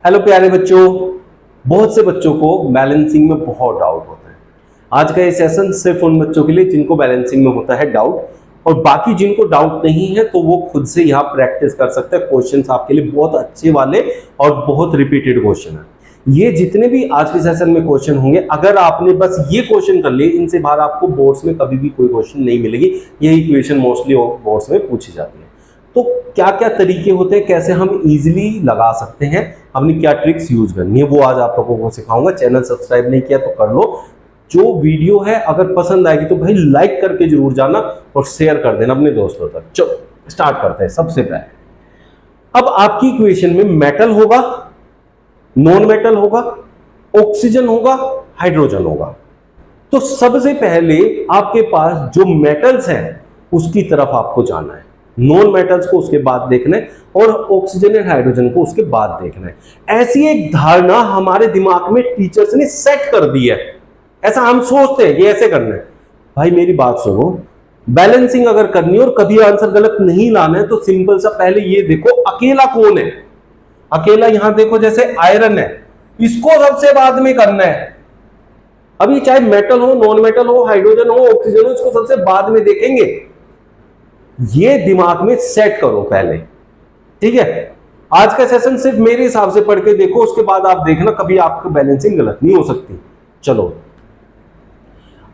Hello प्यारे बच्चों, बहुत से बच्चों को बैलेंसिंग में बहुत डाउट होता है। आज का ये सेशन सिर्फ उन बच्चों के लिए जिनको बैलेंसिंग में होता है डाउट, और बाकी जिनको डाउट नहीं है तो वो खुद से यहाँ प्रैक्टिस कर सकते हैं। क्वेश्चंस आपके लिए बहुत अच्छे वाले और बहुत रिपीटेड क्वेश्चन है। ये जितने भी आज के सेशन में क्वेश्चन होंगे, अगर आपने बस ये क्वेश्चन कर लिए, इनसे बाहर आपको बोर्ड्स में कभी भी कोई क्वेश्चन नहीं मिलेगी। यही क्वेश्चन मोस्टली बोर्ड्स में पूछी जाती है। तो क्या क्या तरीके होते हैं, कैसे हम इजीली लगा सकते हैं, हमने क्या ट्रिक्स यूज करनी है, वो आज आप लोगों को सिखाऊंगा। चैनल सब्सक्राइब नहीं किया तो कर लो। जो वीडियो है अगर पसंद आएगी तो भाई लाइक करके जरूर जाना और शेयर कर देना अपने दोस्तों तक। चलो स्टार्ट करते हैं। सबसे पहले अब आपकी इक्वेशन में मेटल होगा, नॉन मेटल होगा, ऑक्सीजन होगा, हाइड्रोजन होगा। तो सबसे पहले आपके पास जो मेटल्स हैं उसकी तरफ आपको जाना है, नॉन मेटल्स को उसके बाद देखना है और ऑक्सीजन और हाइड्रोजन को उसके बाद देखना है। ऐसी एक धारणा हमारे दिमाग में टीचर्स ने सेट कर दी है। ऐसा हम सोचते हैं कि ऐसे करना है। भाई मेरी बात सुनो, बैलेंसिंग अगर करनी है और कभी आंसर गलत नहीं लाना है तो सिंपल सा पहले ये देखो अकेला कौन है। अकेला यहां देखो, जैसे आयरन है, इसको सबसे बाद में करना है। अभी चाहे मेटल हो, नॉन मेटल हो, हाइड्रोजन हो, ऑक्सीजन हो, इसको सबसे बाद में देखेंगे। ये दिमाग में सेट करो पहले, ठीक है। आज का सेशन सिर्फ मेरे हिसाब से पढ़ के देखो, उसके बाद आप देखना कभी आपकी बैलेंसिंग गलत नहीं हो सकती। चलो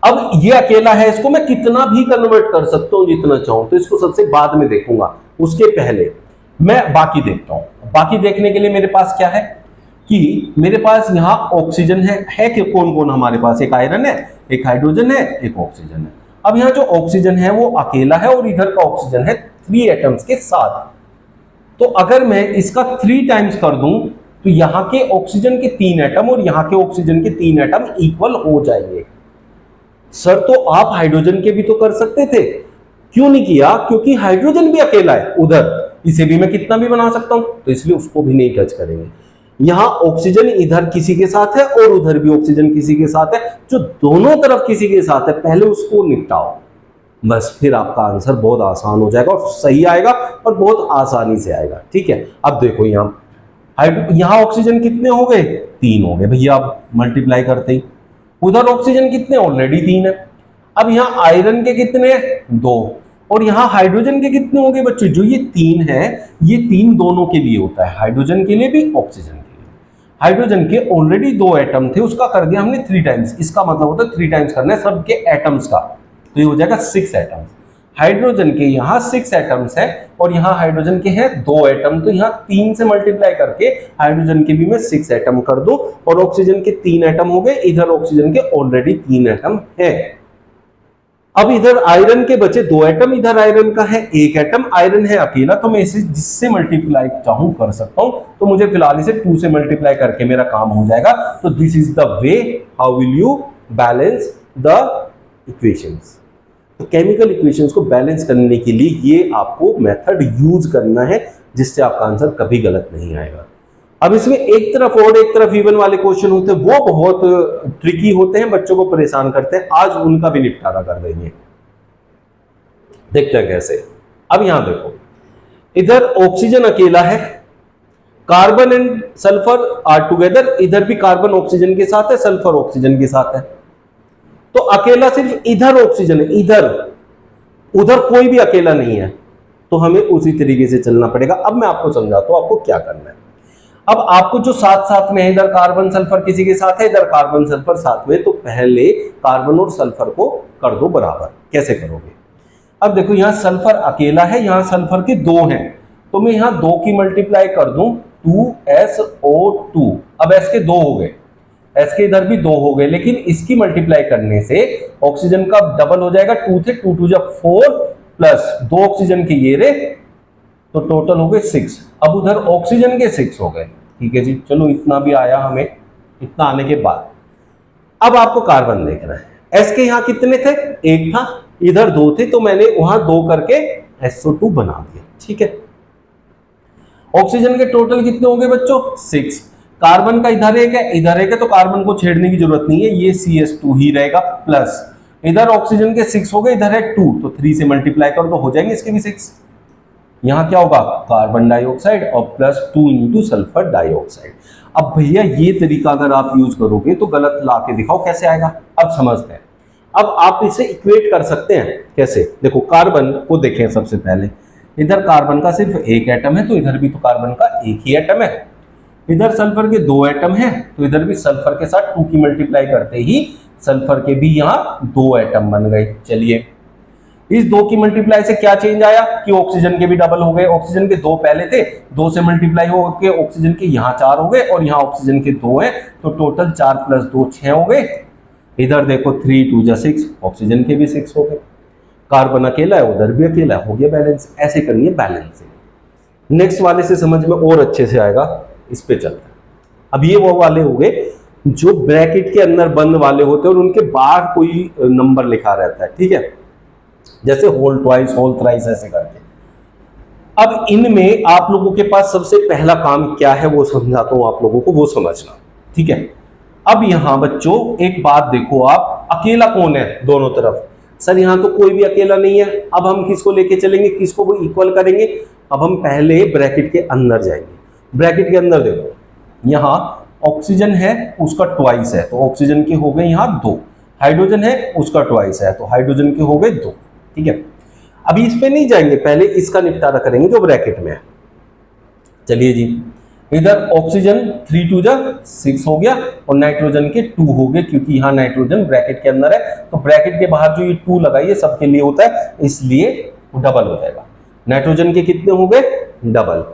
अब ये अकेला है, इसको मैं कितना भी कन्वर्ट कर सकता हूं जितना चाहूं, तो इसको सबसे बाद में देखूंगा। उसके पहले मैं बाकी देखता हूं। बाकी देखने के लिए मेरे पास क्या है कि मेरे पास यहां ऑक्सीजन है कि कौन कौन हमारे पास, एक आयरन है, एक हाइड्रोजन है, एक ऑक्सीजन है। अब यहाँ जो ऑक्सीजन है वो अकेला है और इधर का ऑक्सीजन है 3 एटम्स के साथ। तो अगर मैं इसका 3 टाइम्स कर दूं तो यहाँ के ऑक्सीजन के 3 एटम और यहाँ के ऑक्सीजन के 3 एटम इक्वल हो जाएंगे। सर तो आप हाइड्रोजन के भी तो कर सकते थे, क्यों नहीं किया? क्योंकि हाइड्रोजन भी अकेला है उधर, इसे भी मैं कितना भी बना सकता हूं, तो इसलिए उसको भी नहीं टच करेंगे। यहां ऑक्सीजन इधर किसी के साथ है और उधर भी ऑक्सीजन किसी के साथ है, जो दोनों तरफ किसी के साथ है पहले उसको निपटाओ, बस फिर आपका आंसर बहुत आसान हो जाएगा और सही आएगा और बहुत आसानी से आएगा। ठीक है, अब देखो यहां ऑक्सीजन कितने हो गए? 3 हो गए भैया। अब मल्टीप्लाई करते ही उधर ऑक्सीजन कितने? ऑलरेडी 3 है। अब यहां आयरन के कितने? 2। और यहां हाइड्रोजन के कितने हो गए बच्चों? जो ये 3 है, ये 3 दोनों के लिए होता है, हाइड्रोजन के लिए भी, ऑक्सीजन के लिए। हाइड्रोजन के ऑलरेडी 2 एटम थे, उसका कर दिया हमने 3 टाइम्स। इसका मतलब होता है 3 टाइम्स करना है सबके एटम्स का, तो ये हो जाएगा 6 एटम्स। हाइड्रोजन के यहाँ 6 एटम्स है और यहाँ हाइड्रोजन के हैं 2 एटम, तो यहाँ 3 से मल्टीप्लाई करके हाइड्रोजन के भी मैं 6 एटम कर दो और ऑक्सीजन के 3 एटम हो गए। इधर ऑक्सीजन के ऑलरेडी 3 एटम है। अब इधर आयरन के बचे 2 एटम, इधर आयरन का है 1 एटम। आयरन है अकेला, तो मैं इसे जिससे मल्टीप्लाई चाहूं कर सकता हूं, तो मुझे फिलहाल इसे 2 से मल्टीप्लाई करके मेरा काम हो जाएगा। तो this is the way how will you balance the equations. तो केमिकल इक्वेशंस को बैलेंस करने के लिए ये आपको मेथड यूज करना है, जिससे आपका आंसर कभी गलत नहीं आएगा। अब इसमें एक तरफ ओड एक तरफ इवन वाले क्वेश्चन होते हैं, वो बहुत ट्रिकी होते हैं, बच्चों को परेशान करते हैं। आज उनका भी निपटारा कर देंगे, देखते हैं कैसे। अब यहां देखो, इधर ऑक्सीजन अकेला है, carbon and sulphur are together. इधर भी कार्बन ऑक्सीजन के साथ है, सल्फर ऑक्सीजन के साथ है। तो अकेला सिर्फ इधर ऑक्सीजन है, इधर, उधर कोई भी अकेला नहीं है, तो हमें उसी तरीके से चलना पड़ेगा। अब मैं आपको समझाता हूं आपको क्या करना है। अब आपको जो साथ साथ में है, इधर कार्बन सल्फर किसी के साथ है, इधर कार्बन सल्फर साथ में, तो पहले कार्बन और सल्फर को कर दो बराबर। कैसे करोगे? अब देखो यहां सल्फर अकेला है, यहां सल्फर के 2 हैं, तो मैं यहां 2 की मल्टीप्लाई कर दूं, 2SO2। अब S के 2 हो गए, S के इधर भी 2 हो गए, लेकिन इसकी मल्टीप्लाई करने से ऑक्सीजन का डबल हो जाएगा। 2 थे, 2 2 जब 4 प्लस 2 ऑक्सीजन के ये रे, तो टोटल हो गए 6। अब उधर ऑक्सीजन के 6 हो गए। ठीक है जी, चलो इतना भी आया हमें। इतना आने के बाद अब आपको कार्बन देखना है। S के यहाँ कितने थे? 1 था, इधर 2 थे, तो मैंने वहां 2 करके SO2 बना दिया। ठीक है, ऑक्सीजन के टोटल कितने हो गए बच्चों? 6। कार्बन का इधर 1 है, इधर 1 है, तो कार्बन को छेड़ने की जरूरत नहीं है, ये CH2 ही रहेगा। प्लस इधर ऑक्सीजन के 6 हो गए, इधर है 2, तो 3 से मल्टीप्लाई कर दो, हो जाएंगे इसके भी 6। यहाँ क्या होगा? कार्बन डाइऑक्साइड और प्लस 2 इंटू सल्फर डाइऑक्साइड। अब भैया ये तरीका अगर आप यूज करोगे तो गलत ला के दिखाओ कैसे आएगा। अब समझते हैं। अब आप इसे इक्वेट कर सकते हैं कैसे, देखो कार्बन को देखें सबसे पहले, इधर कार्बन का सिर्फ एक एटम है तो इधर भी तो कार्बन का एक ही एटम है। इधर सल्फर के 2 एटम हैं तो इधर भी सल्फर के साथ 2 की मल्टीप्लाई करते ही सल्फर के भी यहाँ 2 एटम बन गए। चलिए इस 2 की मल्टीप्लाई से क्या चेंज आया कि ऑक्सीजन के भी डबल हो गए। ऑक्सीजन के 2 पहले थे, 2 से मल्टीप्लाई हो के ऑक्सीजन के यहाँ 4 हो गए और यहाँ ऑक्सीजन के 2 हैं तो टोटल 4 + 2 6 हो गए। इधर देखो 3 2 = 6, ऑक्सीजन के भी 6 हो गए। कार्बन अकेला है, उधर भी अकेला है, हो गया बैलेंस। ऐसे करनी है बैलेंसिंग। नेक्स्ट वाले से समझ में और अच्छे से आएगा, इस पे चलते हैं। अब ये वो वाले हो गए जो ब्रैकेट के अंदर बंद वाले होते हैं और उनके बाहर कोई नंबर लिखा रहता है, ठीक है, जैसे होल ट्वाइस, होल थ्राइस, ऐसे करके। अब इनमें आप लोगों के पास सबसे पहला काम क्या है वो समझाता हूं आप लोगों को, वो समझना, ठीक है। अब यहां बच्चों एक बात देखो, आप अकेला कौन है दोनों तरफ? सर यहां तो कोई भी अकेला नहीं है। अब हम किसको लेके चलेंगे, किसको वो इक्वल करेंगे? अब हम पहले ब्रैकेट के अंदर जाएंगे। ब्रैकेट के अंदर देखो, यहां ऑक्सीजन है उसका ट्वाइस है तो ऑक्सीजन के हो गए यहां 2, हाइड्रोजन है उसका ट्वाइस है तो हाइड्रोजन के हो गए 2, ठीक है। अभी इस पे नहीं जाएंगे, पहले इसका निपटारा करेंगे जो ब्रैकेट में है। चलिए जी, इधर ऑक्सीजन 3 2 = 6 हो गया और नाइट्रोजन के 2 हो गए क्योंकि यहां नाइट्रोजन ब्रैकेट के अंदर है तो ब्रैकेट के बाहर जो ये 2 लगाइए सबके लिए होता है, इसलिए डबल हो जाएगा। नाइट्रोजन के कितने हो गए? डबल।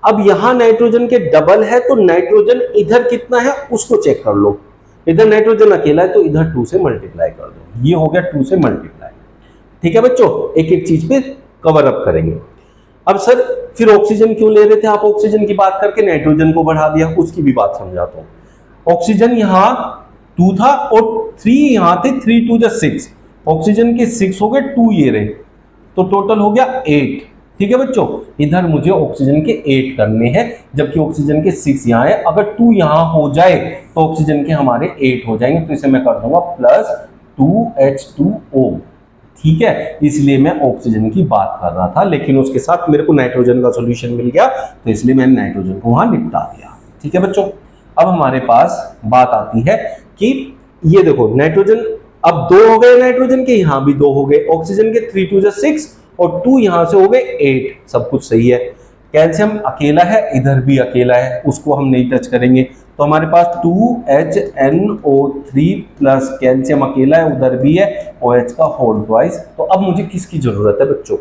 अब यहां नाइट्रोजन के डबल है तो नाइट्रोजन इधर कितना है उसको चेक कर लो। इधर नाइट्रोजन अकेला है तो इधर 2 से मल्टीप्लाई कर दो, ये हो गया 2 से मल्टीप्लाई, ठीक है बच्चों। एक एक चीज पे कवर अप करेंगे। अब सर फिर ऑक्सीजन क्यों ले रहे थे आप? ऑक्सीजन की बात करके नाइट्रोजन को बढ़ा दिया, उसकी भी बात समझाता हूं। ऑक्सीजन यहां 2 था और 3 यहां थे, 3 2 = 6, ऑक्सीजन के 6 हो गए, 2 ये रहे तो टोटल हो गया 8, ठीक है बच्चों। इधर मुझे ऑक्सीजन के 8 करने हैं जबकि ऑक्सीजन के 6 यहां है। अगर 2 यहां हो जाए तो ऑक्सीजन के हमारे 8 हो जाएंगे तो इसे मैं कर दूंगा +2H2O, ठीक है। इसलिए मैं ऑक्सीजन की बात कर रहा था लेकिन उसके साथ मेरे को नाइट्रोजन का सॉल्यूशन मिल गया तो इसलिए मैंने नाइट्रोजन को वहां निपटा दिया, ठीक है बच्चों। अब हमारे पास बात आती है कि ये देखो नाइट्रोजन अब 2 हो गए, नाइट्रोजन के यहां भी 2 हो गए, ऑक्सीजन के 3 2 = 6 और 2 यहां से हो गए 8, सब कुछ सही है। कैल्शियम अकेला है, इधर भी अकेला है, उसको हम नहीं टच करेंगे तो हमारे पास 2HNO3 प्लस कैल्शियम अकेला है, उधर भी है OH का होल ट्वाइस। तो अब मुझे किसकी जरूरत है बच्चों?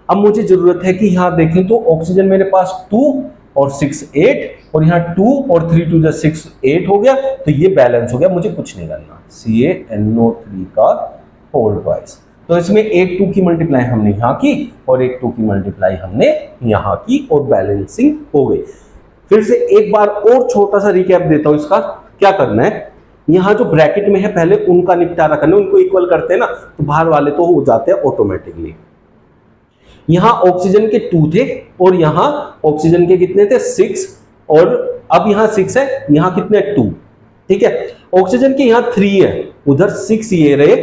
अब मुझे जरूरत है कि यहां देखें तो ऑक्सीजन मेरे पास 2 और 6 8 और यहां 2 और 3 2 = 6 8 हो गया तो ये बैलेंस हो गया, मुझे कुछ नहीं करना। CaNO3 का होल ट्वाइस। तो इसमें एक 2 की मल्टीप्लाई हमने यहां की और एक 2 की मल्टीप्लाई हमने यहां की और बैलेंसिंग हो गई। फिर से एक बार और छोटा सा रिकैप देता हूं इसका। क्या करना है, यहां जो ब्रैकेट में है पहले उनका निपटारा करना, उनको इक्वल करते हैं ना तो बाहर वाले तो हो जाते हैं ऑटोमेटिकली। यहां ऑक्सीजन के 2 थे और यहां ऑक्सीजन के कितने थे? 6 और अब यहां 6 है, यहां कितने? 2, ठीक है। ऑक्सीजन के यहां 3 है, उधर 6 ये रहे।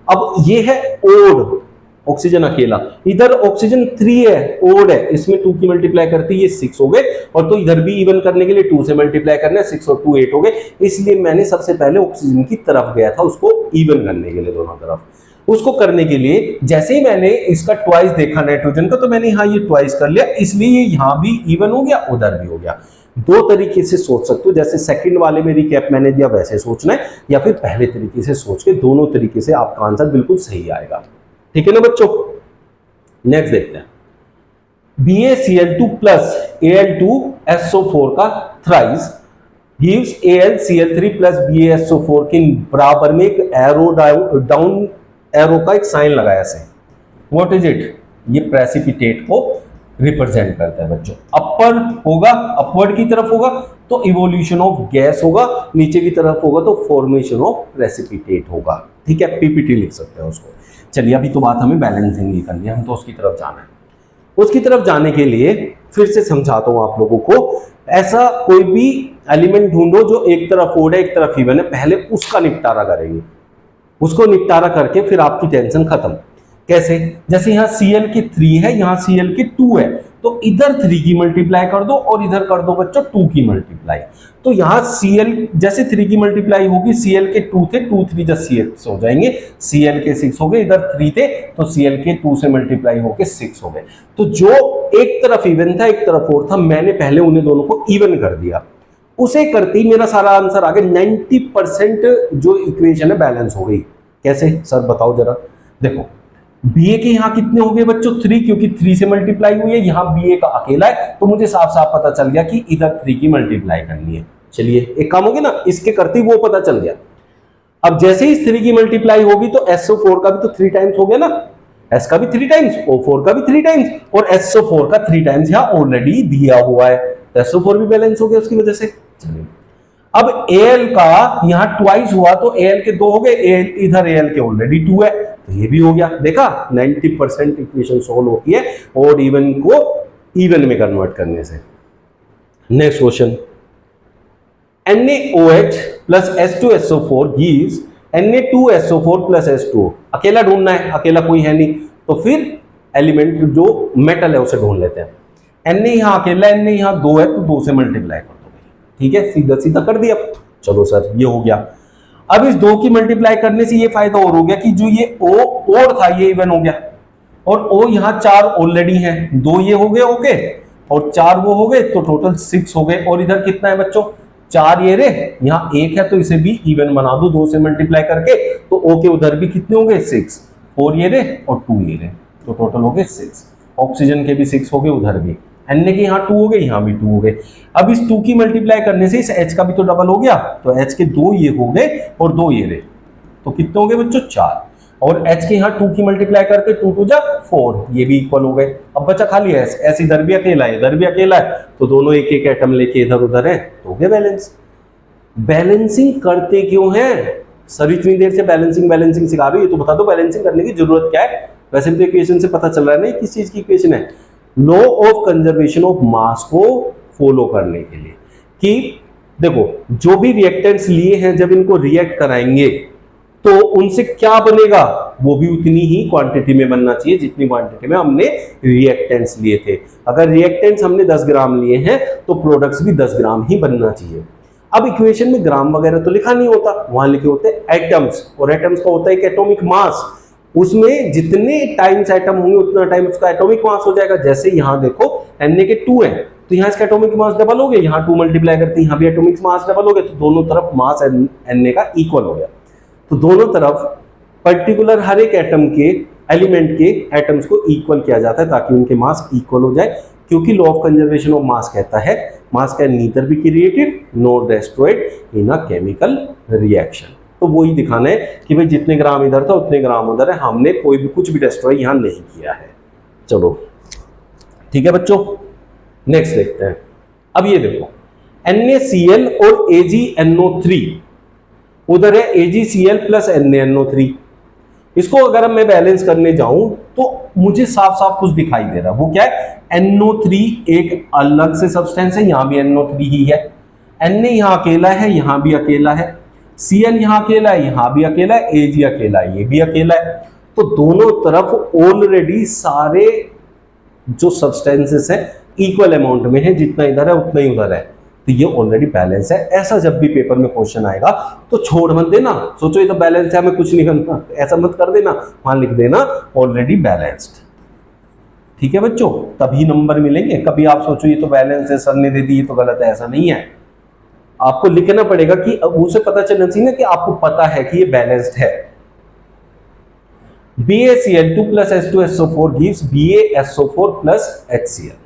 अब ये है ओड, ऑक्सीजन अकेला, इधर ऑक्सीजन 3 है, ओड है, इसमें 2 की मल्टीप्लाई करती ये 6 हो गए और तो इधर भी इवन करने के लिए 2 से मल्टीप्लाई करना है, 6 और 2 8 हो गए। इसलिए मैंने सबसे पहले ऑक्सीजन की तरफ गया था उसको इवन करने के लिए दोनों तरफ। उसको करने के लिए जैसे ही मैंने इसका ट्वाइस देखा नाइट्रोजन का तो मैंने यहां ये ट्वाइस कर लिया, इसलिए यहां भी इवन हो गया, उधर भी हो गया। 2 तरीके से सोच सकते हो, जैसे सेकंड वाले में रिकैप मैंने दिया वैसे सोचना है या फिर पहले तरीके से सोच के, दोनों तरीके से आपका आंसर बिल्कुल सही आएगा, ठीक है ना बच्चों। नेक्स्ट देखते हैं, BaCl2 प्लस Al2SO4 का thrice gives AlCl3 plus BaSO4 के बराबर में एक एरो डाउन एरो का एक साइन लगाया से। What is it? ये प्रेसिपिटेट को रिप्रेजेंट करता है बच्चों। अपर होगा, अपवर्ड की तरफ होगा तो इवोल्यूशन ऑफ गैस होगा, नीचे की तरफ होगा तो फॉर्मेशन ऑफ प्रेसिपिटेट होगा, ठीक है। पीपीटी लिख सकते हैं उसको। चलिए अभी तो बात हमें बैलेंसिंग की करनी है, हम तो उसकी तरफ जाना है। उसकी तरफ जाने के लिए फिर से समझाता हूं आप लोगों को, ऐसा कोई भी एलिमेंट ढूंढो जो एक तरफ ओड है एक तरफ इवन है, पहले उसका निपटारा करेंगे। उसको निपटारा करके फिर आपकी टेंशन खत्म। कैसे? जैसे यहां Cl के 3 है, यहां Cl के 2 है तो इधर 3 की मल्टीप्लाई कर दो और इधर कर दो बच्चों 2 की मल्टीप्लाई। तो यहां Cl जैसे 3 की मल्टीप्लाई होगी, Cl के 2 थे, 2 3 जा 6 हो जाएंगे, Cl के 6 हो गए, इधर 3 थे तो Cl के 2 से मल्टीप्लाई होके 6 हो गए। तो जो एक तरफ इवन था एक तरफ और था, मैंने पहले उन्हें दोनों को इवन कर दिया, उसे करते ही मेरा सारा आंसर आ गया। 90% जो इक्वेशन है बैलेंस हो गई। कैसे सर बताओ जरा। देखो बी ए के यहाँ कितने हो गए बच्चों 3, क्योंकि 3 से मल्टीप्लाई हुई है, यहाँ बी ए का अकेला है, तो मुझे साफ साफ पता चल गया कि इधर 3 की मल्टीप्लाई करनी है। चलिए एक काम हो गया ना, इसके करते वो पता चल गया। अब जैसे ही 3 की मल्टीप्लाई होगी तो SO4 का भी तो 3 टाइम्स हो गया ना, S का भी 3 टाइम्स, O4 का भी 3 टाइम्स, और SO4 का 3 टाइम्स यहाँ ऑलरेडी दिया हुआ है, तो SO4 भी बैलेंस हो गया उसकी वजह से। चलिए अब Al का यहाँ ट्वाइस हुआ तो Al के 2 हो गए, इधर Al के ऑलरेडी 2 है, तो ये भी हो गया। देखा 90% इक्वेशन सॉल्व होती है और इवन को इवन में कन्वर्ट करने से। Next question, NaOH plus H2SO4 gives Na2SO4 plus H2O। अकेला ढूंढना है, अकेला कोई है नहीं, तो फिर एलिमेंट जो मेटल है उसे ढूंढ लेते हैं। Na यहाँ अकेला है, Na यहाँ 2 है, तो 2 से मल्टीप्लाई कर दो, ठीक है, सीधा सीधा कर दिया। चलो सर ये हो गया। अब इस 2 की मल्टीप्लाई करने से ये फायदा और हो गया कि जो ये O और था ये इवन हो गया, और O यहाँ 4 ऑलरेडी है, 2 ये हो गए ओके, और 4 वो हो गए, तो टोटल 6 हो गए। और इधर कितना है बच्चों 4 ये रे, यहाँ 1 है तो इसे भी इवन बना दो 2 से मल्टीप्लाई करके, तो O के उधर भी कितने हो गए 6, 4 ये रे और 2 ये रे, तो टोटल हो गए 6। ऑक्सीजन के भी 6 हो गए, उधर भी Na के यहाँ 2 हो गए, यहाँ भी 2 हो गए। अब इस 2 की मल्टीप्लाई करने से इस H का भी तो डबल हो गया, तो H के 2 ये हो गए और 2 ये रहे, तो कितने हो गए बच्चों 4। और H के यहाँ 2 की मल्टीप्लाई करके 2 2 जा 4, ये भी इक्वल हो गए। अब बचा खाली S, S इधर भी अकेला है इधर भी अकेला है, तो दोनों एक एक एटम लेके इधर उधर है, तो हो गया बैलेंस। बैलेंसिंग करते क्यों है सर, इतनी देर से बैलेंसिंग सिखा रही है, तो बता दो बैलेंसिंग करने की जरूरत क्या है। वैसे भी इक्वेशन से पता चल रहा है नहीं किस चीज की इक्वेशन है, law of conservation of mass को फॉलो करने के लिए, कि देखो जो भी रिएक्टेंट्स लिए हैं जब इनको रिएक्ट कराएंगे तो उनसे क्या बनेगा, वो भी उतनी ही क्वांटिटी में बनना चाहिए जितनी क्वांटिटी में हमने रिएक्टेंट्स लिए थे। अगर रिएक्टेंट्स हमने 10 ग्राम लिए हैं तो प्रोडक्ट्स भी 10 ग्राम ही बनना चाहिए। अब इक्वेशन में ग्राम वगैरह तो लिखा नहीं होता, वहां लिखे होते हैं एटम्स, और एटम्स का होता है एक एटॉमिक मास, उसमें जितने टाइम्स एटम होंगे उतना टाइम उसका एटॉमिक मास हो जाएगा। जैसे यहाँ देखो Na के 2 है तो यहाँ इसका एटॉमिक मास डबल हो गया, यहाँ 2 मल्टीप्लाई करते हैं यहाँ भी एटॉमिक मास डबल हो गया, तो दोनों तरफ मास Na का इक्वल हो गया। तो दोनों तरफ पर्टिकुलर हर एक एटम के एलिमेंट के एटम्स को इक्वल किया जाता है ताकि उनके मास इक्वल हो जाए, क्योंकि law of conservation of mass कहता है मास can neither be created nor destroyed in a chemical reaction. तो वही दिखाना है कि भाई जितने ग्राम इधर था उतने ग्राम उधर है, हमने कोई भी कुछ भी डिस्ट्रॉय यहां नहीं किया है। चलो ठीक है बच्चों, नेक्स्ट देखते हैं। अब ये देखो NaCl और AgNO3, उधर है AgCl प्लस NaNO3। इसको अगर मैं बैलेंस करने जाऊं तो मुझे साफ साफ कुछ दिखाई दे रहा है, वो क्या है NO3 एक अलग से सब्सटेंस है, यहां भी NO3 ही है, Na यहां अकेला है यहां भी अकेला है, Cl यहां अकेला है यहां भी अकेला है, Ag अकेला है ये भी अकेला है, तो दोनों तरफ ऑलरेडी सारे जो सब्सटेंसेस है इक्वल अमाउंट में है, जितना इधर है उतना ही उधर है, तो ये ऑलरेडी बैलेंस है। ऐसा जब भी पेपर में क्वेश्चन आएगा तो छोड़ मत देना, सोचो ये तो बैलेंस है हमें कुछ नहीं करना, ऐसा मत कर देना, वहां लिख देना ऑलरेडी बैलेंस्ड। ठीक है बच्चों, तभी नंबर मिलेंगे। कभी आप सोचो ये तो बैलेंस है सर ने दे दी तो गलत है, ऐसा नहीं है। आपको लिखना पड़ेगा कि उसे पता चलना चाहिए ना कि आपको पता है कि ये बैलेंस्ड है। BaCl2 plus H2SO4 gives BaSO4 plus HCl।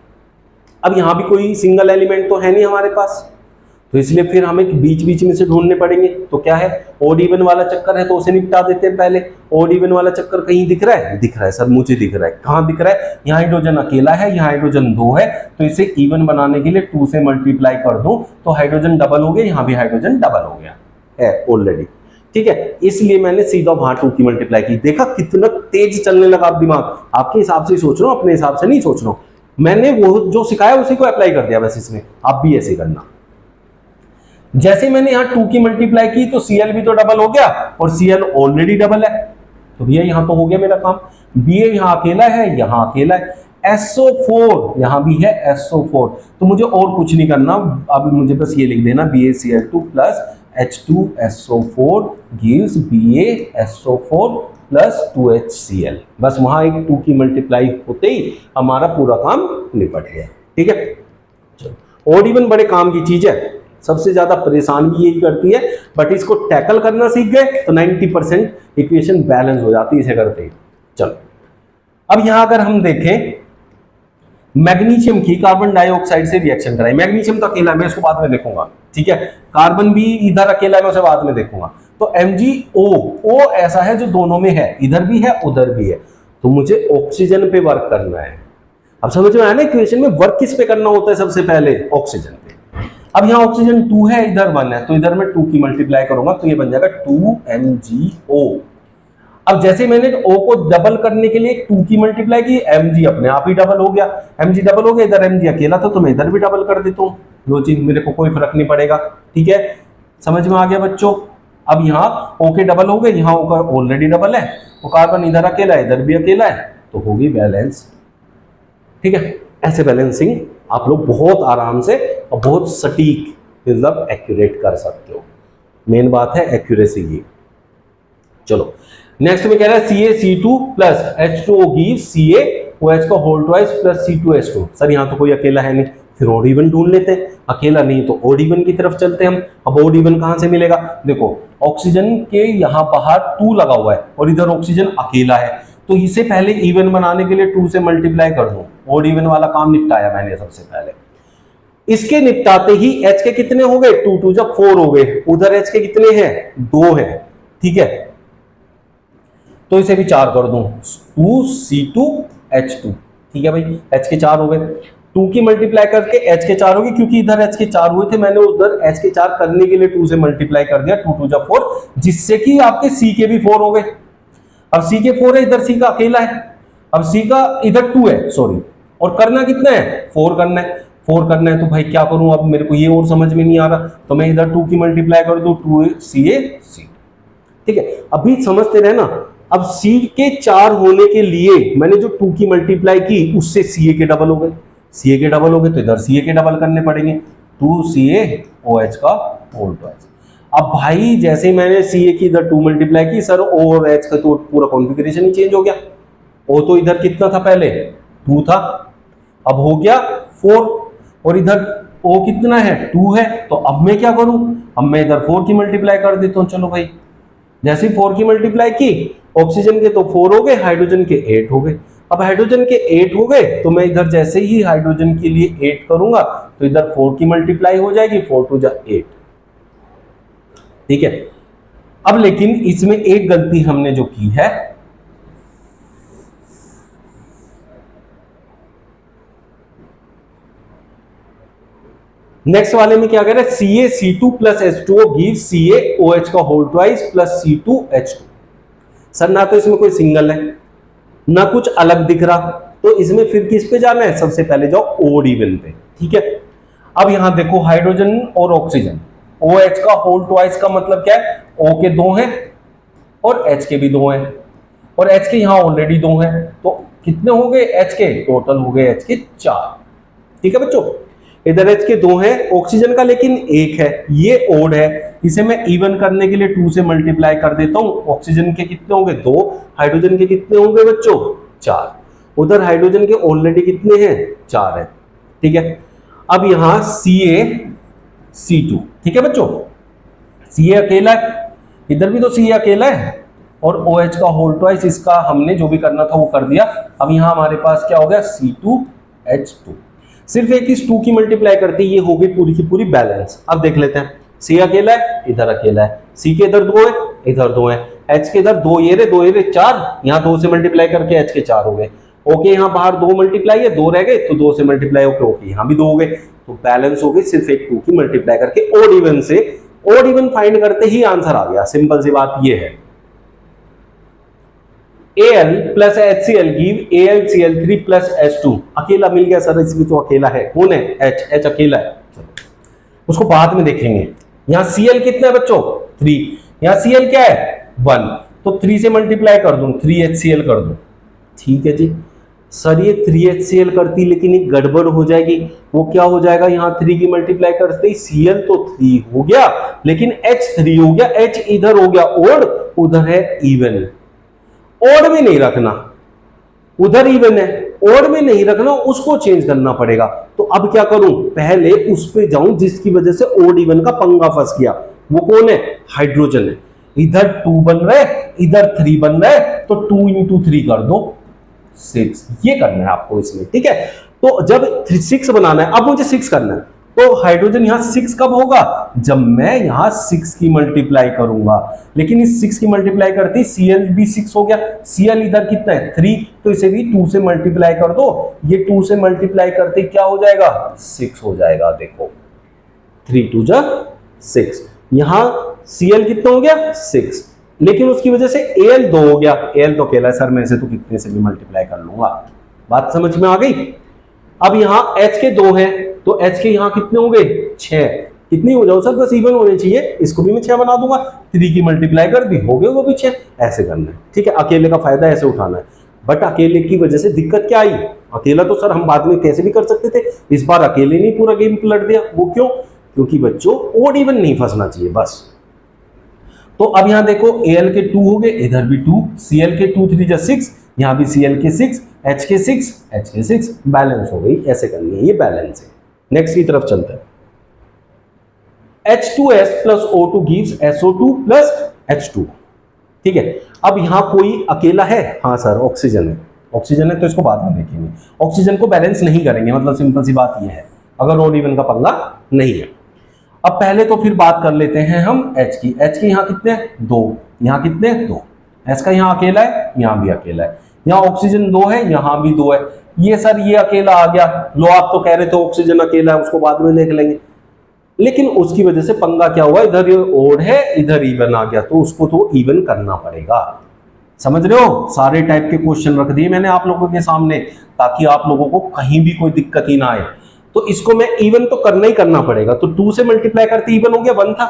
अब यहां भी कोई सिंगल एलिमेंट तो है नहीं हमारे पास, तो इसलिए फिर हमें बीच बीच में से ढूंढने पड़ेंगे। तो क्या है ऑड इवन वाला चक्कर है तो उसे निपटा देते हैं पहले। ऑड इवन वाला चक्कर कहीं दिख रहा है? दिख रहा है सर, मुझे दिख रहा है। कहां दिख रहा है? यहाँ हाइड्रोजन अकेला है, यहाँ हाइड्रोजन 2 है, तो इसे इवन बनाने के लिए 2 से मल्टीप्लाई कर दूं तो हाइड्रोजन डबल हो गया, यहाँ भी हाइड्रोजन डबल हो गया है ऑलरेडी। ठीक है, इसलिए मैंने सीधा वहां 2 की मल्टीप्लाई की। देखा कितना तेज चलने लगा आप दिमाग, आपके हिसाब से सोच रहा हूं, अपने हिसाब से नहीं सोच रहा हूं। मैंने वो जो सिखाया उसी को अप्लाई कर दिया, बस इसमें आप भी ऐसे करना। जैसे मैंने यहाँ 2 की मल्टीप्लाई की तो Cl भी तो डबल हो गया और Cl ऑलरेडी डबल है, तो भैया यहाँ तो हो गया मेरा काम। Ba यहाँ अकेला है यहाँ अकेला है, SO4 यहां भी है SO4, तो मुझे और कुछ नहीं करना, अब मुझे बस ये लिख देना BaCl2 plus H2SO4 gives BaSO4 plus 2HCl। बस वहां एक 2 की मल्टीप्लाई होते ही हमारा पूरा काम निपट गया। ठीक है, चलो ऑड इवन बड़े काम की चीज है, सबसे ज्यादा परेशान भी यही करती है, बट इसको टैकल करना सीख गए तो 90% इक्वेशन बैलेंस हो जाती है इसे करते ही। चलो अब यहां अगर हम देखें मैग्नीशियम की कार्बन डाइऑक्साइड से रिएक्शन कराई, मैग्नीशियम तो अकेला है, मैं इसको बाद में देखूंगा। ठीक है, कार्बन भी इधर अकेला है, मैं उसे बाद में देखूंगा। तो MgO ऐसा है जो दोनों में है, इधर भी है उधर भी है, तो मुझे ऑक्सीजन पे वर्क करना है। अब समझ में आया ना, इक्वेशन में वर्क किस पे करना होता है, सबसे पहले ऑक्सीजन पे। अब यहाँ ऑक्सीजन 2 है, इधर 1 है, तो इधर मैं 2 की मल्टीप्लाई करूंगा तो ये बन जाएगा 2MgO। अब जैसे मैंने O को डबल करने के लिए 2 की मल्टीप्लाई की, Mg अपने आप ही डबल हो गया, Mg डबल हो गया, इधर Mg अकेला था तो मैं इधर भी डबल कर देता हूँ, लो जी, मेरे को कोई फर्क नहीं पड़ेगा। ठीक है, समझ में आ गया बच्चों। अब यहाँ O के डबल हो गए, यहाँ O का ऑलरेडी डबल है, तो कार्बन इधर अकेला है इधर भी अकेला है, तो होगी बैलेंस। ठीक है, ऐसे बैलेंसिंग आप लोग बहुत आराम से और बहुत सटीक मतलब एक्यूरेट कर सकते हो। मेन बात है एक्यूरेसी की। चलो नेक्स्ट में कह रहा है CaC2 plus H2O gives CaOH का whole twice plus C2H2। Sir यहाँ तो कोई अकेला है नहीं, फिर ऑड इवन ढूंढ लेते हैं, अकेला नहीं तो ऑड इवन की तरफ चलते हैं हम। अब ऑड इवन कहां से मिलेगा, देखो ऑक्सीजन के यहाँ बाहर 2 लगा हुआ है और इधर ऑक्सीजन अकेला है, तो इसे पहले इवन बनाने के लिए 2 से मल्टीप्लाई कर दो, ऑड इवन वाला काम निपटाया मैंने सबसे पहले। इसके निपटाते ही H के कितने हो गए, 2 2 जब 4 हो गए, उधर H के कितने हैं, 2 है। ठीक है, तो इसे भी 4 कर दूं, 2C2H2। ठीक है भाई, H के 4 हो गए, 2 की मल्टीप्लाई करके H के 4 हो गए, क्योंकि इधर H के 4 हुए थे, मैंने उधर H के 4 करने के लिए 2 से मल्टीप्लाई कर दिया, 2 2 जब 4, जिससे कि आपके C के भी 4 हो गए। अब C के 4 है, इधर C का अकेला है, अब C का इधर 2 है, सॉरी, और करना कितना है, 4 करना है। 4 करना है तो भाई क्या करूं, अब मेरे को ये और समझ में नहीं आ रहा, तो मैं इधर 2 की मल्टीप्लाई कर दूं, 2CaC। ठीक है, अभी समझते रहे ना। अब C के 4 होने के लिए मैंने जो 2 की मल्टीप्लाई की उससे Ca के डबल हो गए, Ca के डबल हो गए तो इधर Ca के डबल करने पड़ेंगे, 2CaOH का होल ट्वाइस। अब भाई जैसे मैंने Ca की इधर 2 मल्टीप्लाई की, सर O और H का तो पूरा कॉन्फ़िगरेशन ही चेंज हो गया। O तो इधर कितना था, पहले 2 था, अब हो गया 4, और इधर O कितना है, 2 है, तो अब मैं क्या करूं, अब मैं इधर 4 की मल्टीप्लाई कर देता हूं। चलो भाई, जैसे 4 की मल्टीप्लाई की, ऑक्सीजन के तो 4 हो गए, हाइड्रोजन के 8 हो गए। अब हाइड्रोजन के 8 हो गए तो मैं इधर जैसे ही हाइड्रोजन के लिए 8 करूंगा तो इधर 4 की मल्टीप्लाई हो जाएगी, 4 2 जा 8। ठीक है, अब लेकिन इसमें एक गलती हमने जो की है, नेक्स्ट वाले में क्या कह रहा है, CaC2 plus H2O gives CaOH का whole twice plus C2H2। Sir ना तो इसमें कोई सिंगल है ना कुछ अलग दिख रहा, तो इसमें फिर किस पे जाना है, सबसे पहले जाओ ऑड इवन पे। ठीक है, अब यहां देखो हाइड्रोजन और ऑक्सीजन, OH का होल ट्वाइस का मतलब क्या है, O के 2 हैं और H के भी 2 हैं, और H के यहां ऑलरेडी 2 हैं, तो कितने हो गए H के, टोटल हो गए H के 4। ठीक है बच्चों, इधर H के 2 हैं, ऑक्सीजन का लेकिन 1 है, ये ओड है, इसे मैं इवन करने के लिए 2 से मल्टीप्लाई कर देता हूं। ऑक्सीजन के कितने होंगे, 2, हाइड्रोजन के कितने होंगे बच्चों, 4, उधर हाइड्रोजन के ऑलरेडी कितने हैं, 4 है। ठीक है, अब यहां CaC2। ठीक है बच्चों, Ca अकेला है, इधर भी तो Ca अकेला है, और OH का होल ट्वाइस, इसका हमने जो भी करना था वो कर दिया। अब यहां हमारे पास क्या हो गया, C2H2। सिर्फ एक इस 2 की मल्टीप्लाई करते ये हो गई पूरी की पूरी बैलेंस। अब देख लेते हैं, C अकेला है, इधर अकेला है, C के इधर 2 है, इधर 2 है, H के इधर 2 ये रे 4, यहाँ 2 से मल्टीप्लाई करके H के 4 हो गए। ओके, यहाँ बाहर 2 मल्टीप्लाई है, 2 रह गए, तो 2 से मल्टीप्लाई होके ओके यहाँ भी 2 हो गए, तो बैलेंस हो गई सिर्फ एक 2 की मल्टीप्लाई करके। ऑड इवन से ऑड इवन फाइंड करते ही आंसर आ गया, सिंपल सी बात ये है। Al plus HCl give AlCl3 plus H2। अकेला मिल गया सर, इसमें तो अकेला है, कौन है, H अकेला है, उसको बाद में देखेंगे। यहाँ Cl कितना है बच्चों, 3, यहाँ Cl क्या है, 1, तो 3 से मल्टीप्लाई कर दूं, 3HCl कर दूं। ठीक है जी, सर ये 3HCl करती लेकिन एक गड़बड़ हो जाएगी। वो क्या हो जाएगा, यहाँ 3 की मल्टीप्लाई करते ही Cl तो 3 हो गया लेकिन H3 हो गया, H इधर हो गया ओड, उधर है इवन। ओड में नहीं रखना, उधर इवन है, ओड में नहीं रखना, उसको चेंज करना पड़ेगा। तो अब क्या करूं, पहले उस पे जाऊं जिसकी वजह से ओड इवन का पंगा फंस गया। वो कौन है, हाइड्रोजन है। इधर 2 बन रहा है, इधर 3 बन रहा है, तो 2 into 3 कर दो 6। ये करना है आपको इसमें, ठीक है। तो जब 6 बनाना है, अब मुझे 6 करना है, तो हाइड्रोजन यहां 6 कब होगा, जब मैं यहां 6 की मल्टीप्लाई करूंगा। लेकिन इस 6 की मल्टीप्लाई करते ही Cl भी 6 हो गया। Cl इधर कितना है 3, तो इसे भी 2 से मल्टीप्लाई कर दो। ये 2 से मल्टीप्लाई करते क्या हो जाएगा, 6 हो जाएगा। देखो 3 2 जा 6, यहां Cl कितना हो गया 6, लेकिन उसकी वजह से Al 2 हो गया। Al तो अकेला है सर, मैं इसे तो कितने से भी मल्टीप्लाई कर लूंगा। बात समझ में आ गई। अब यहां H के 2 है, तो H के यहां कितने हो गए 6। कितनी हो जाओ सर, बस इवन होने चाहिए। इसको भी मैं 6 बना दूंगा, 3 की मल्टीप्लाई कर दी, हो गए वो भी 6। ऐसे करना है, ठीक है। अकेले का फायदा ऐसे उठाना है। बट अकेले की वजह से दिक्कत क्या आई, अकेला तो सर हम बाद में कैसे भी कर सकते थे, इस बार अकेले नहीं पूरा गेम पलट दिया। वो क्यों, क्योंकि बच्चों ओड इवन नहीं फंसना चाहिए बस। तो अब यहां देखो Al के 2 हो गए, इधर भी 2, Cl के 2 3 जा 6, यहां भी Cl के 6, H के 6, H के 6, बैलेंस हो गई। ऐसे करनी है, ये बैलेंस है। नेक्स्ट की तरफ चलते हैं। H2S plus O2 gives SO2 plus H2, ठीक है। अब यहां कोई अकेला है, हाँ सर ऑक्सीजन है। ऑक्सीजन है तो इसको बाद में देखेंगे। ऑक्सीजन को बैलेंस नहीं करेंगे, मतलब सिंपल सी बात यह है, अगर ओड इवन का पंगा नहीं है। अब पहले तो फिर बात कर लेते हैं हम H की। H की यहां कितने 2, यहां कितने 2, H का यहां अकेला है, यहां भी अकेला है। यहां ऑक्सीजन 2 है, यहां भी 2 है। ये सर ये अकेला आ गया। लो आप तो कह रहे थे ऑक्सीजन अकेला है, उसको बाद में देख लेंगे। लेकिन उसकी वजह से पंगा क्या हुआ, इधर ये ओड है, इधर इवन आ गया, तो उसको तो इवन करना पड़ेगा। समझ रहे हो, सारे टाइप के क्वेश्चन रख दिए मैंने आप लोगों के सामने, ताकि आप लोगों को कहीं भी कोई दिक्कत ही ना आए। तो इसको मैं इवन तो करना ही करना पड़ेगा। तो 2 से मल्टीप्लाई करते इवन हो गया 1 था।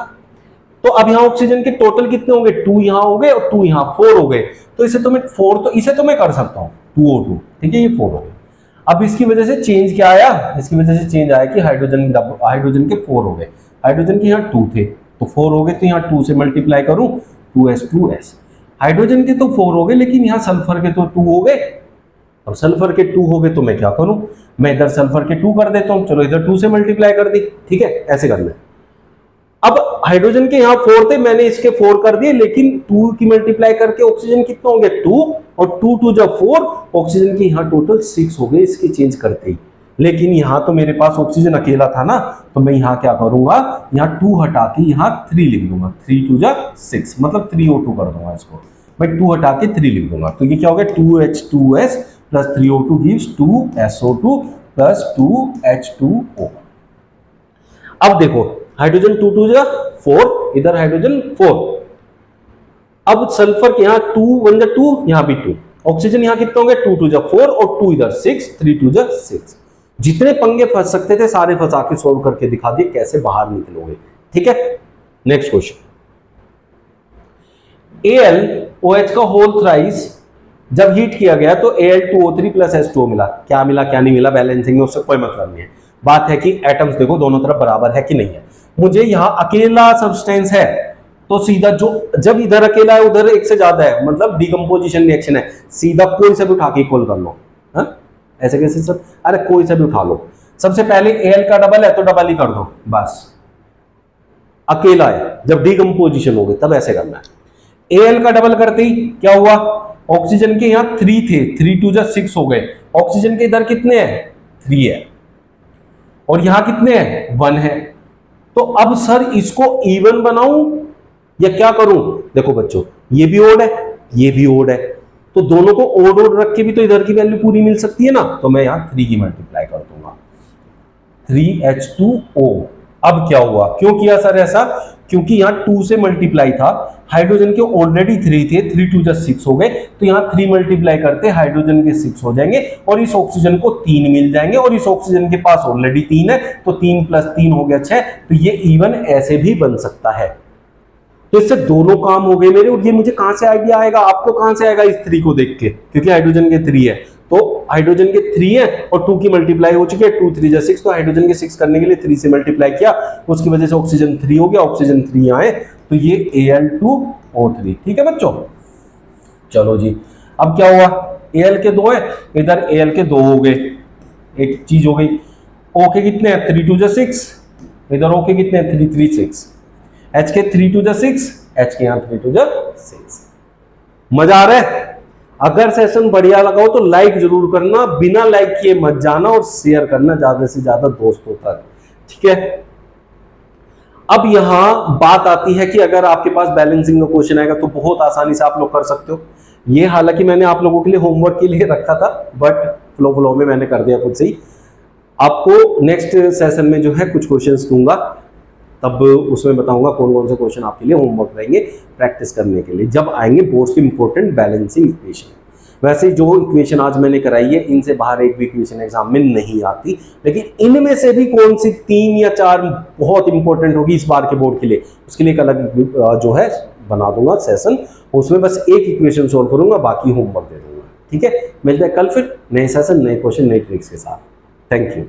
तो अब यहां ऑक्सीजन के टोटल कितने होंगे, 2 यहां हो गए और 2 यहां, 4 हो गए। तो इसे तो मैं 4, तो इसे तो मैं कर सकता हूं 2O2, ठीक है, ये 4 हो गए। अब इसकी वजह से चेंज क्या आया, इसकी वजह से चेंज आया कि हाइड्रोजन के 4 हो गए। हाइड्रोजन के यहाँ 2 थे तो 4 हो गए, तो यहाँ 2 से मल्टीप्लाई करूं 2s2s। हाइड्रोजन के तो 4 हो गए, लेकिन यहाँ सल्फर के तो 2 हो गए। अब सल्फर के 2 हो गए तो मैं क्या करूं, मैं इधर सल्फर के 2 कर देता हूं। चलो इधर 2 से मल्टीप्लाई कर दी, ठीक है, ऐसे करना है। अब हाइड्रोजन के यहाँ 4 थे, मैंने इसके 4 कर दिए, लेकिन 2 की मल्टीप्लाई करके ऑक्सीजन कितना हो गया 2, और 2 2 जब 4, ऑक्सीजन के यहाँ टोटल 6 हो गए इसके चेंज करते ही। लेकिन यहाँ तो मेरे पास ऑक्सीजन अकेला था ना, तो मैं यहाँ क्या करूंगा, यहाँ 2 हटा के यहाँ 3 लिख दूंगा। 3 2 जा 6, मतलब 3O2 कर दूंगा इसको। मैं 2 हटा के 3 लिख दूंगा, तो ये क्या हो गया 2H2S plus 3O2 gives 2SO2 plus 2H2O। अब देखो हाइड्रोजन 2 2 जा 4, इधर हाइड्रोजन 4। अब सल्फर के यहाँ 2 1 जा 2, यहाँ भी 2। ऑक्सीजन यहाँ कितना हो गया 2 2 जा 4 और 2 इधर 6, 3 2 जा 6। जितने पंगे फंस सकते थे सारे फंसा के सोल्व करके दिखा दिए कैसे बाहर निकलोगे, ठीक है। नेक्स्ट क्वेश्चन, AlOH का होल थ्राइस जब हीट किया गया तो Al2O3 प्लस H2O मिला। क्या मिला क्या नहीं मिला, बैलेंसिंग में उससे कोई मतलब नहीं है। बात है कि एटम्स देखो दोनों तरफ बराबर है कि नहीं है। मुझे यहां अकेला सब्सटेंस है तो सीधा जो, जब इधर अकेला है उधर एक से ज्यादा है, मतलब डिकम्पोजिशन रिएक्शन है, सीधा कोई से भी उठा के इक्वल कर लो। हाँ ऐसे कैसे सर, अरे कोई से भी उठा लो। सबसे पहले Al का डबल है तो डबल ही कर दो बस। अकेला है जब डिकम्पोजिशन हो गई तब ऐसे करना है। Al का डबल करते ही क्या हुआ, ऑक्सीजन के यहां 3 थे, 3 2 जा 6 हो गए। ऑक्सीजन के इधर कितने हैं 3 है, और यहां कितने हैं 1 है। तो अब सर इसको इवन बनाऊं या क्या करूं, देखो बच्चों ये भी ओड है ये भी ओड है, तो दोनों को ओड ओड रख के भी तो इधर की वैल्यू पूरी मिल सकती है ना। तो मैं यहां 3 की मल्टीप्लाई कर दूंगा 3H2O। अब क्या हुआ, क्यों किया सर ऐसा, क्योंकि यहां 2 से मल्टीप्लाई था, हाइड्रोजन के ऑलरेडी 3 थे, 3 2 जा 6 हो गए, तो यहां 3 मल्टीप्लाई करते हाइड्रोजन के 6 हो जाएंगे और इस ऑक्सीजन को 3 मिल जाएंगे, और इस ऑक्सीजन के पास ऑलरेडी 3 है, तो 3 + 3 हो गया 6। तो ये इवन ऐसे भी बन सकता है। तो इससे दोनों काम हो गए मेरे। और ये मुझे कहां से आइडिया आएगा, आपको कहां से आएगा, इस 3 को देख के, क्योंकि हाइड्रोजन के 3 है, तो हाइड्रोजन के 3 है और 2 की मल्टीप्लाई हो चुकी है, 2 3 जा 6, तो हाइड्रोजन के 6 करने के लिए 3 से मल्टीप्लाई किया, उसकी वजह से ऑक्सीजन 3 हो गया, ऑक्सीजन 3 यहाँ है, तो ये Al2O3। ठीक है बच्चों, चलो जी, अब क्या हुआ, Al के 2 है, इधर Al के 2 हो गए, एक चीज हो गई। O के कितने हैं, 3 2 जा 6, इधर O के कितने हैं, 3 3 6, H के 3 2 जा 6, H के यहाँ 3 2 जा 6। मजा आ रहा है? अगर सेशन बढ़िया लगा हो तो लाइक जरूर करना, बिना लाइक किए मत जाना, और शेयर करना ज्यादा से ज्यादा दोस्तों तक। ठीक है, अब यहां बात आती है कि अगर आपके पास बैलेंसिंग का क्वेश्चन आएगा तो बहुत आसानी से आप लोग कर सकते हो। ये हालांकि मैंने आप लोगों के लिए होमवर्क के लिए रखा था, बट फ्लो में मैंने कर दिया खुद से ही। आपको नेक्स्ट सेशन में जो है कुछ क्वेश्चंस दूंगा, तब उसमें बताऊंगा कौन कौन से क्वेश्चन आपके लिए होमवर्क रहेंगे प्रैक्टिस करने के लिए, जब आएंगे बोर्ड्स की इंपॉर्टेंट बैलेंसिंग इक्वेशन। वैसे जो इक्वेशन आज मैंने कराई है, इनसे बाहर एक भी इक्वेशन एग्जाम में नहीं आती, लेकिन इनमें से भी कौन सी 3 या 4 बहुत इंपॉर्टेंट होगी इस बार के बोर्ड के लिए, उसके लिए एक अलग जो है बना दूंगा सेशन, उसमें बस एक इक्वेशन सोल्व करूंगा, बाकी होमवर्क दे दूंगा। ठीक है, मिलते हैं कल फिर नए सेशन, नए क्वेश्चन, नई ट्रिक्स के साथ। Thank you.